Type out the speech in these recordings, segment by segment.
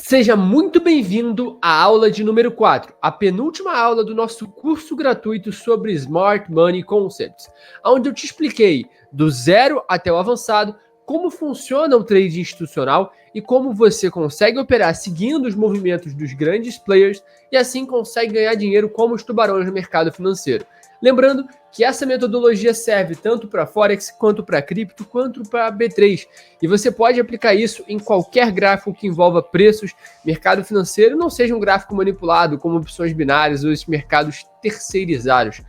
Seja muito bem-vindo à aula de número 4, a penúltima aula do nosso curso gratuito sobre Smart Money Concepts, onde eu te expliquei do zero até o avançado como funciona o trade institucional e como você consegue operar seguindo os movimentos dos grandes players e assim consegue ganhar dinheiro como os tubarões no mercado financeiro. Lembrando que essa metodologia serve tanto para Forex, quanto para cripto, quanto para B3. E você pode aplicar isso em qualquer gráfico que envolva preços, mercado financeiro, não seja um gráfico manipulado, como opções binárias ou esses mercados terceirizados,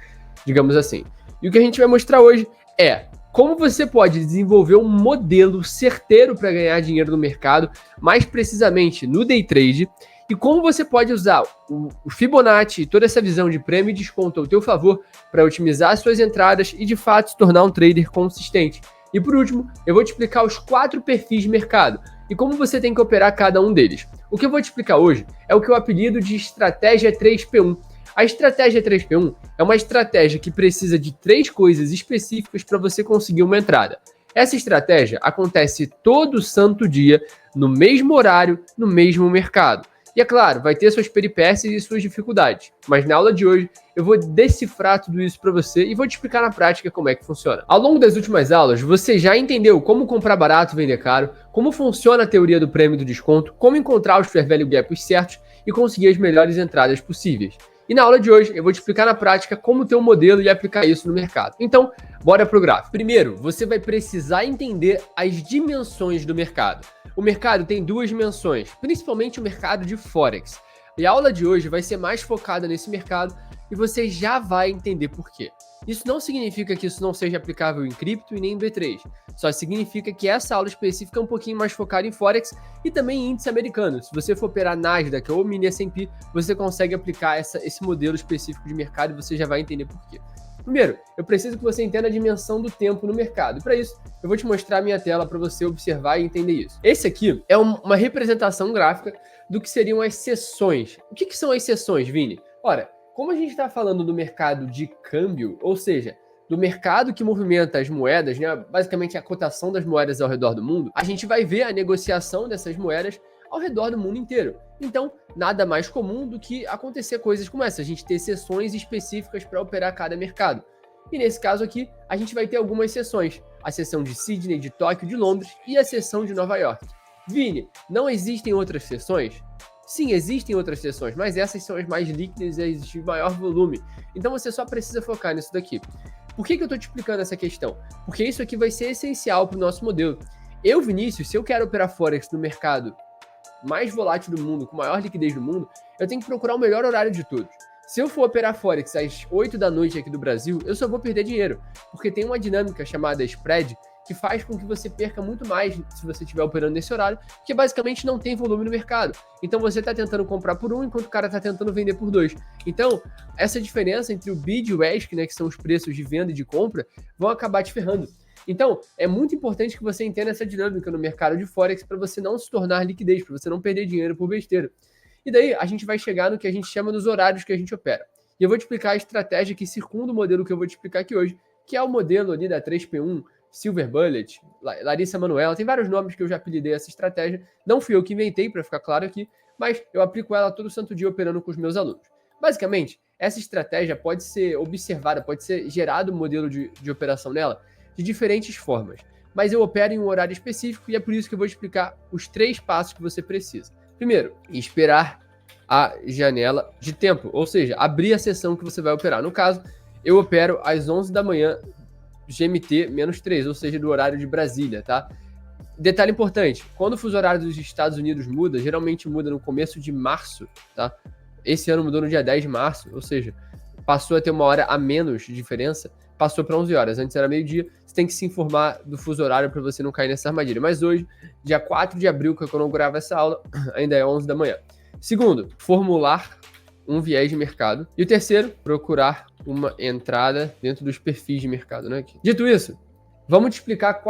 digamos assim. E o que a gente vai mostrar hoje é como você pode desenvolver um modelo certeiro para ganhar dinheiro no mercado, mais precisamente no day trade, e como você pode usar o Fibonacci e toda essa visão de prêmio e desconto ao teu favor para otimizar as suas entradas e de fato se tornar um trader consistente. E por último, eu vou te explicar os 4 perfis de mercado e como você tem que operar cada um deles. O que eu vou te explicar hoje é o que eu apelido de estratégia 3P1. A estratégia 3P1 é uma estratégia que precisa de 3 coisas específicas para você conseguir uma entrada. Essa estratégia acontece todo santo dia, no mesmo horário, no mesmo mercado. E é claro, vai ter suas peripécias e suas dificuldades, mas na aula de hoje eu vou decifrar tudo isso para você e vou te explicar na prática como é que funciona. Ao longo das últimas aulas, você já entendeu como comprar barato e vender caro, como funciona a teoria do prêmio e do desconto, como encontrar os fair value gaps certos e conseguir as melhores entradas possíveis. E na aula de hoje eu vou te explicar na prática como ter um modelo e aplicar isso no mercado. Então, bora pro gráfico. Primeiro, você vai precisar entender as dimensões do mercado. O mercado tem 2 dimensões, principalmente o mercado de Forex. E a aula de hoje vai ser mais focada nesse mercado e você já vai entender por quê. Isso não significa que isso não seja aplicável em cripto e nem em B3. Só significa que essa aula específica é um pouquinho mais focada em Forex e também em índice americano. Se você for operar Nasdaq ou Mini S&P, você consegue aplicar esse modelo específico de mercado e você já vai entender por quê. Primeiro, eu preciso que você entenda a dimensão do tempo no mercado. E para isso, eu vou te mostrar a minha tela para você observar e entender isso. Esse aqui é uma representação gráfica do que seriam as sessões. O que são as sessões, Vini? Ora, como a gente está falando do mercado de câmbio, ou seja, do mercado que movimenta as moedas, né, basicamente a cotação das moedas ao redor do mundo, a gente vai ver a negociação dessas moedas ao redor do mundo inteiro. Então, nada mais comum do que acontecer coisas como essa, a gente ter sessões específicas para operar cada mercado. E nesse caso aqui, a gente vai ter algumas sessões, a sessão de Sydney, de Tóquio, de Londres e a sessão de Nova York. Vini, não existem outras sessões? Sim, existem outras sessões, mas essas são as mais líquidas e as de maior volume. Então você só precisa focar nisso daqui. Por que eu estou te explicando essa questão? Porque isso aqui vai ser essencial para o nosso modelo. Eu, Vinícius, se eu quero operar Forex no mercado mais volátil do mundo, com maior liquidez do mundo, eu tenho que procurar o melhor horário de todos. Se eu for operar Forex às 8 da noite aqui do Brasil, eu só vou perder dinheiro, porque tem uma dinâmica chamada spread, que faz com que você perca muito mais se você estiver operando nesse horário, porque basicamente não tem volume no mercado. Então você está tentando comprar por 1, enquanto o cara está tentando vender por 2. Então, essa diferença entre o bid e o ask, né, que são os preços de venda e de compra, vão acabar te ferrando. Então, é muito importante que você entenda essa dinâmica no mercado de Forex para você não se tornar liquidez, para você não perder dinheiro por besteira. E daí, a gente vai chegar no que a gente chama dos horários que a gente opera. E eu vou te explicar a estratégia que circunda o modelo que eu vou te explicar aqui hoje, que é o modelo ali da 3P1, Silver Bullet, Larissa Manoela, tem vários nomes que eu já apelidei essa estratégia. Não fui eu que inventei, para ficar claro aqui, mas eu aplico ela todo santo dia operando com os meus alunos. Basicamente, essa estratégia pode ser observada, pode ser gerado um modelo de operação nela de diferentes formas. Mas eu opero em um horário específico e é por isso que eu vou explicar os 3 passos que você precisa. Primeiro, esperar a janela de tempo, ou seja, abrir a sessão que você vai operar. No caso, eu opero às 11 da manhã, GMT-3, ou seja, do horário de Brasília, tá? Detalhe importante, quando o fuso horário dos Estados Unidos muda, geralmente muda no começo de março, tá? Esse ano mudou no dia 10 de março, ou seja, passou a ter 1 hora a menos de diferença, passou para 11 horas, antes era meio-dia, você tem que se informar do fuso horário para você não cair nessa armadilha. Mas hoje, dia 4 de abril, que é quando eu gravo essa aula, ainda é 11 da manhã. Segundo, formular um viés de mercado. E o terceiro, procurar uma entrada dentro dos perfis de mercado, né? Dito isso, vamos te explicar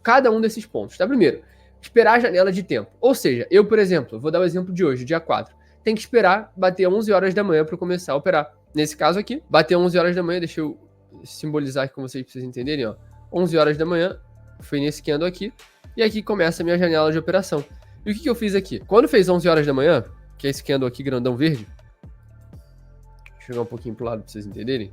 cada um desses pontos, tá? Primeiro, esperar a janela de tempo. Ou seja, eu, por exemplo, vou dar o exemplo de hoje, dia 4. Tem que esperar bater 11 horas da manhã para começar a operar. Nesse caso aqui, bater 11 horas da manhã, deixa eu simbolizar aqui com vocês para vocês entenderem, ó. 11 horas da manhã, foi nesse candle aqui, e aqui começa a minha janela de operação. E o que eu fiz aqui? Quando fez 11 horas da manhã, que é esse candle aqui grandão verde, deixa eu jogar um pouquinho pro lado para vocês entenderem.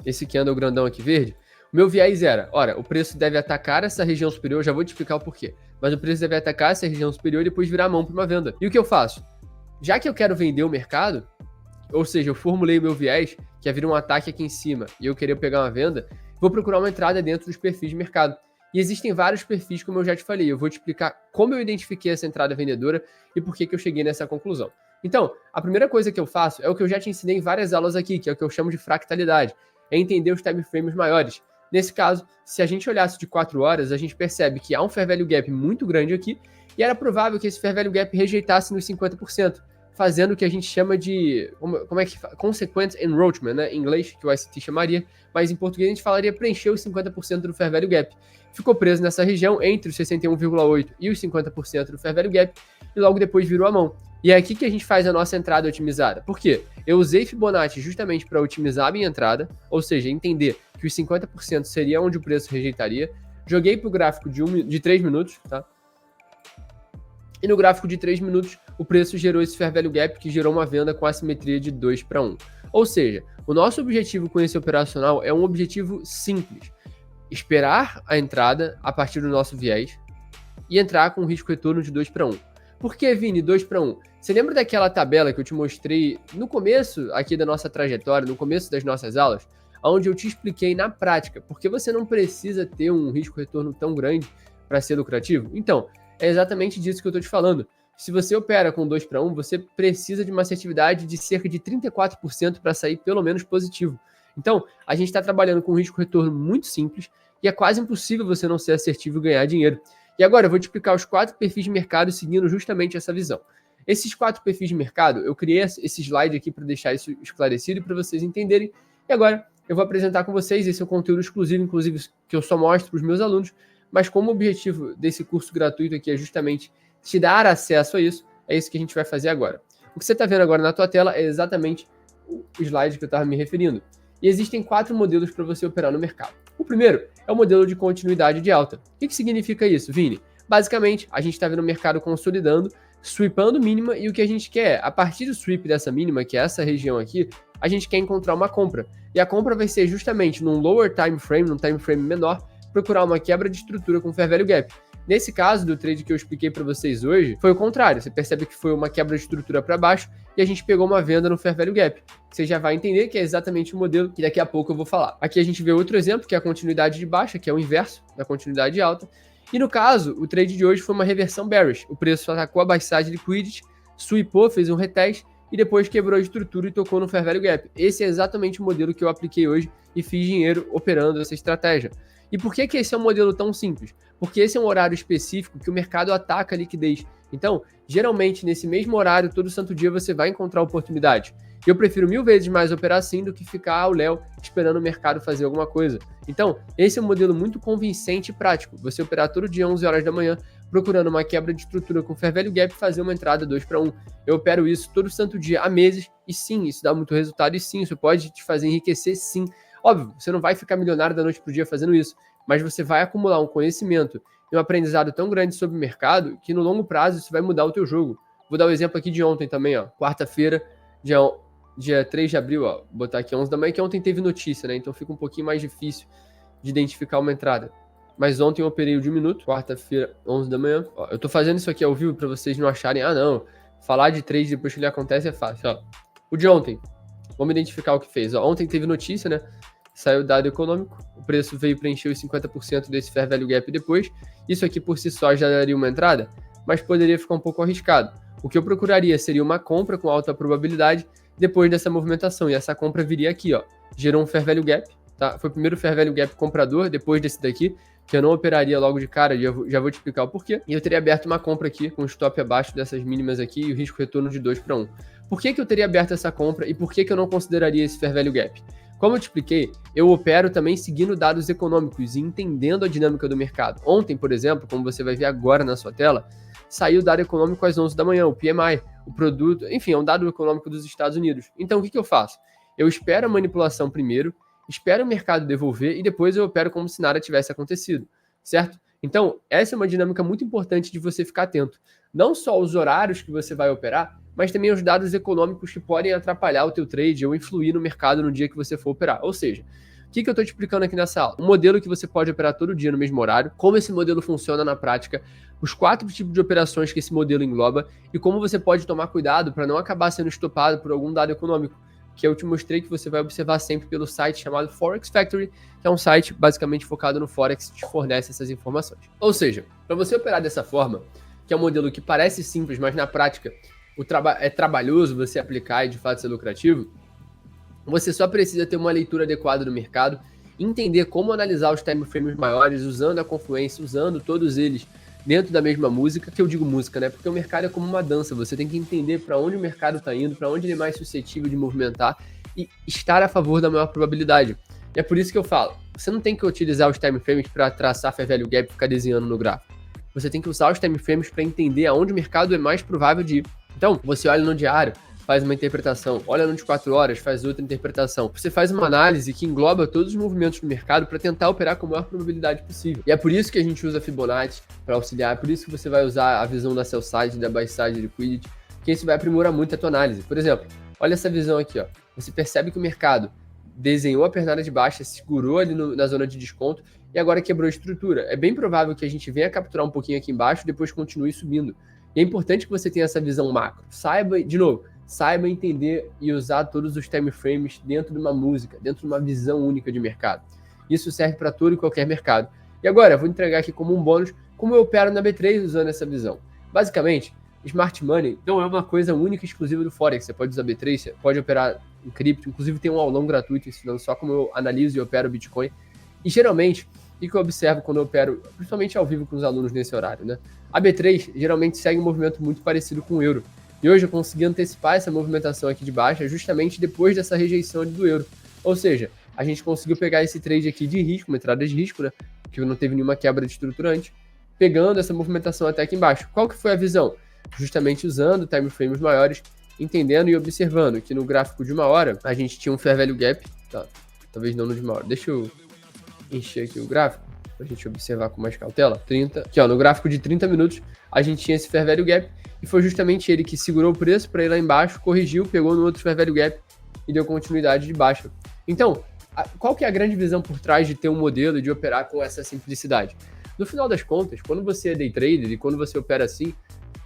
Esse candle grandão aqui verde, o meu viés era, olha, o preço deve atacar essa região superior, já vou te explicar o porquê, mas o preço deve atacar essa região superior e depois virar a mão para uma venda. E o que eu faço? Já que eu quero vender o mercado, ou seja, eu formulei o meu viés, que é vir um ataque aqui em cima e eu queria pegar uma venda, vou procurar uma entrada dentro dos perfis de mercado. E existem vários perfis, como eu já te falei. Eu vou te explicar como eu identifiquei essa entrada vendedora e por que eu cheguei nessa conclusão. Então, a primeira coisa que eu faço é o que eu já te ensinei em várias aulas aqui, que é o que eu chamo de fractalidade. É entender os time frames maiores. Nesse caso, se a gente olhasse de 4 horas, a gente percebe que há um fair value gap muito grande aqui e era provável que esse fair value gap rejeitasse nos 50%. Fazendo o que a gente chama de, como é que fala? Consequent enroachment, né? Em inglês, que o ICT chamaria, mas em português a gente falaria preencher os 50% do fair value gap. Ficou preso nessa região entre os 61,8% e os 50% do fair value gap e logo depois virou a mão. E é aqui que a gente faz a nossa entrada otimizada. Por quê? Eu usei Fibonacci justamente para otimizar a minha entrada, ou seja, entender que os 50% seria onde o preço rejeitaria. Joguei para o gráfico de 3 minutos, tá? E no gráfico de 3 minutos, o preço gerou esse fair value gap que gerou uma venda com assimetria de 2:1. Ou seja, o nosso objetivo com esse operacional é um objetivo simples. Esperar a entrada a partir do nosso viés e entrar com um risco retorno de 2:1. Por que, Vini, 2:1? Você lembra daquela tabela que eu te mostrei no começo aqui da nossa trajetória, no começo das nossas aulas, onde eu te expliquei na prática, porque você não precisa ter um risco retorno tão grande para ser lucrativo? Então, é exatamente disso que eu estou te falando. Se você opera com 2:1, você precisa de uma assertividade de cerca de 34% para sair pelo menos positivo. Então, a gente está trabalhando com um risco-retorno muito simples e é quase impossível você não ser assertivo e ganhar dinheiro. E agora eu vou te explicar os 4 perfis de mercado seguindo justamente essa visão. Esses 4 perfis de mercado, eu criei esse slide aqui para deixar isso esclarecido e para vocês entenderem. E agora eu vou apresentar com vocês, esse é um conteúdo exclusivo, inclusive, que eu só mostro para os meus alunos, mas como o objetivo desse curso gratuito aqui é justamente te dar acesso a isso, é isso que a gente vai fazer agora. O que você está vendo agora na tua tela é exatamente o slide que eu estava me referindo. E existem 4 modelos para você operar no mercado. O primeiro é o modelo de continuidade de alta. O que significa isso, Vini? Basicamente, a gente está vendo o mercado consolidando, sweepando mínima, e o que a gente quer, a partir do sweep dessa mínima, que é essa região aqui, a gente quer encontrar uma compra. E a compra vai ser justamente num lower time frame, num time frame menor, procurar uma quebra de estrutura com fair value gap. Nesse caso do trade que eu expliquei para vocês hoje, foi o contrário. Você percebe que foi uma quebra de estrutura para baixo e a gente pegou uma venda no fair value gap. Você já vai entender que é exatamente o modelo que daqui a pouco eu vou falar. Aqui a gente vê outro exemplo, que é a continuidade de baixa, que é o inverso da continuidade de alta. E no caso, o trade de hoje foi uma reversão bearish. O preço atacou a buy side liquidity, sweepou, fez um retest e depois quebrou a estrutura e tocou no fair value gap. Esse é exatamente o modelo que eu apliquei hoje e fiz dinheiro operando essa estratégia. E por que esse é um modelo tão simples? Porque esse é um horário específico que o mercado ataca a liquidez. Então, geralmente, nesse mesmo horário, todo santo dia você vai encontrar oportunidade. Eu prefiro 1000 vezes mais operar assim do que ficar ao léu esperando o mercado fazer alguma coisa. Então, esse é um modelo muito convincente e prático. Você operar todo dia 11 horas da manhã, procurando uma quebra de estrutura com fair value gap e fazer uma entrada 2:1. Eu opero isso todo santo dia há meses e sim, isso dá muito resultado e sim, isso pode te fazer enriquecer sim. Óbvio, você não vai ficar milionário da noite para o dia fazendo isso, mas você vai acumular um conhecimento e um aprendizado tão grande sobre o mercado que no longo prazo isso vai mudar o teu jogo. Vou dar o exemplo aqui de ontem também, ó, quarta-feira, dia 3 de abril, ó, vou botar aqui 11 da manhã, que ontem teve notícia, né, então fica um pouquinho mais difícil de identificar uma entrada. Mas ontem eu operei o de 1 minuto, quarta-feira, 11 da manhã. Ó, eu tô fazendo isso aqui ao vivo para vocês não acharem, ah não, falar de trade depois que ele acontece é fácil, ó. O de ontem, vamos identificar o que fez, ó, ontem teve notícia, né, saiu o dado econômico, o preço veio preencher os 50% desse fair value gap depois, isso aqui por si só já daria uma entrada, mas poderia ficar um pouco arriscado. O que eu procuraria seria uma compra com alta probabilidade depois dessa movimentação, e essa compra viria aqui, ó, gerou um fair value gap, tá? Foi o primeiro fair value gap comprador, depois desse daqui, que eu não operaria logo de cara, já vou te explicar o porquê, e eu teria aberto uma compra aqui, com stop abaixo dessas mínimas aqui, e o risco retorno de 2:1. Por que eu teria aberto essa compra, e por que eu não consideraria esse fair value gap? Como eu te expliquei, eu opero também seguindo dados econômicos e entendendo a dinâmica do mercado. Ontem, por exemplo, como você vai ver agora na sua tela, saiu o dado econômico às 11 da manhã, o PMI, o produto, enfim, é um dado econômico dos Estados Unidos. Então, o que eu faço? Eu espero a manipulação primeiro, espero o mercado devolver e depois eu opero como se nada tivesse acontecido, certo? Então, essa é uma dinâmica muito importante de você ficar atento. Não só os horários que você vai operar, mas também os dados econômicos que podem atrapalhar o teu trade ou influir no mercado no dia que você for operar. Ou seja, o que eu estou te explicando aqui nessa aula? Um modelo que você pode operar todo dia no mesmo horário, como esse modelo funciona na prática, os 4 tipos de operações que esse modelo engloba e como você pode tomar cuidado para não acabar sendo estopado por algum dado econômico, que eu te mostrei que você vai observar sempre pelo site chamado Forex Factory, que é um site basicamente focado no Forex que te fornece essas informações. Ou seja, para você operar dessa forma, que é um modelo que parece simples, mas na prática é trabalhoso você aplicar e de fato ser lucrativo, você só precisa ter uma leitura adequada do mercado, entender como analisar os time frames maiores, usando a confluência, usando todos eles dentro da mesma música, que eu digo música, né? Porque o mercado é como uma dança, você tem que entender para onde o mercado está indo, para onde ele é mais suscetível de movimentar e estar a favor da maior probabilidade. E é por isso que eu falo, você não tem que utilizar os time frames para traçar fair value gap e ficar desenhando no gráfico. Você tem que usar os time frames para entender aonde o mercado é mais provável de ir. Então, você olha no diário, faz uma interpretação, olha no de 4 horas, faz outra interpretação. Você faz uma análise que engloba todos os movimentos do mercado para tentar operar com a maior probabilidade possível. E é por isso que a gente usa Fibonacci para auxiliar, é por isso que você vai usar a visão da sell side, da buy side liquidity, que isso vai aprimorar muito a tua análise. Por exemplo, olha essa visão aqui, ó. Você percebe que o mercado desenhou a pernada de baixa, segurou ali na zona de desconto e agora quebrou a estrutura. É bem provável que a gente venha capturar um pouquinho aqui embaixo e depois continue subindo. E é importante que você tenha essa visão macro. Saiba entender e usar todos os time frames dentro de uma música, dentro de uma visão única de mercado. Isso serve para todo e qualquer mercado. E agora, eu vou entregar aqui como um bônus como eu opero na B3 usando essa visão. Basicamente, Smart Money não é uma coisa única e exclusiva do Forex. Você pode usar B3, você pode operar em cripto, inclusive tem um aulão gratuito ensinando só como eu analiso e opero Bitcoin. E geralmente, o que eu observo quando eu opero, principalmente ao vivo com os alunos nesse horário, né? A B3 geralmente segue um movimento muito parecido com o euro. E hoje eu consegui antecipar essa movimentação aqui de baixa justamente depois dessa rejeição do euro. Ou seja, a gente conseguiu pegar esse trade aqui de risco, uma entrada de risco, né? Que não teve nenhuma quebra de estruturante, pegando essa movimentação até aqui embaixo. Qual que foi a visão? Justamente usando time frames maiores, entendendo e observando que no gráfico de 1 hora a gente tinha um fair value gap, tá? Talvez não no de 1 hora. Deixa eu encher aqui o gráfico pra gente observar com mais cautela. Aqui, ó, no gráfico de 30 minutos a gente tinha esse fair value gap e foi justamente ele que segurou o preço para ir lá embaixo, corrigiu, pegou no outro fair value gap e deu continuidade de baixa. Então, qual que é a grande visão por trás de ter um modelo e de operar com essa simplicidade? No final das contas, quando você é day trader e quando você opera assim,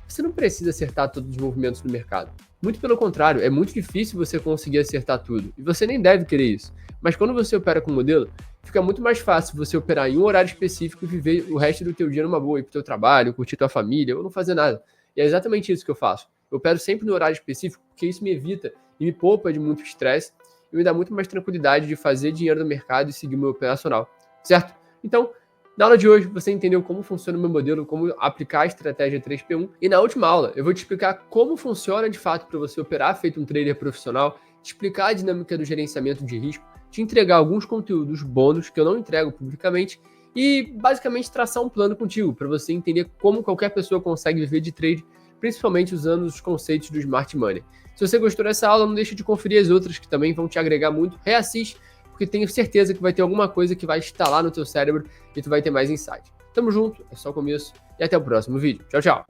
você não precisa acertar todos os movimentos do mercado. Muito pelo contrário, é muito difícil você conseguir acertar tudo. E você nem deve querer isso. Mas quando você opera com modelo, fica muito mais fácil você operar em um horário específico e viver o resto do teu dia numa boa, ir pro teu trabalho, curtir tua família, ou não fazer nada. E é exatamente isso que eu faço. Eu opero sempre no horário específico, porque isso me evita e me poupa de muito estresse e me dá muito mais tranquilidade de fazer dinheiro no mercado e seguir o meu operacional, certo? Então, na aula de hoje, você entendeu como funciona o meu modelo, como aplicar a estratégia 3P1. E na última aula, eu vou te explicar como funciona de fato para você operar feito um trader profissional, te explicar a dinâmica do gerenciamento de risco, te entregar alguns conteúdos bônus que eu não entrego publicamente e basicamente traçar um plano contigo para você entender como qualquer pessoa consegue viver de trade, principalmente usando os conceitos do Smart Money. Se você gostou dessa aula, não deixe de conferir as outras que também vão te agregar muito. Reassiste, porque tenho certeza que vai ter alguma coisa que vai instalar no teu cérebro e tu vai ter mais insight. Tamo junto, é só o começo e até o próximo vídeo. Tchau, tchau!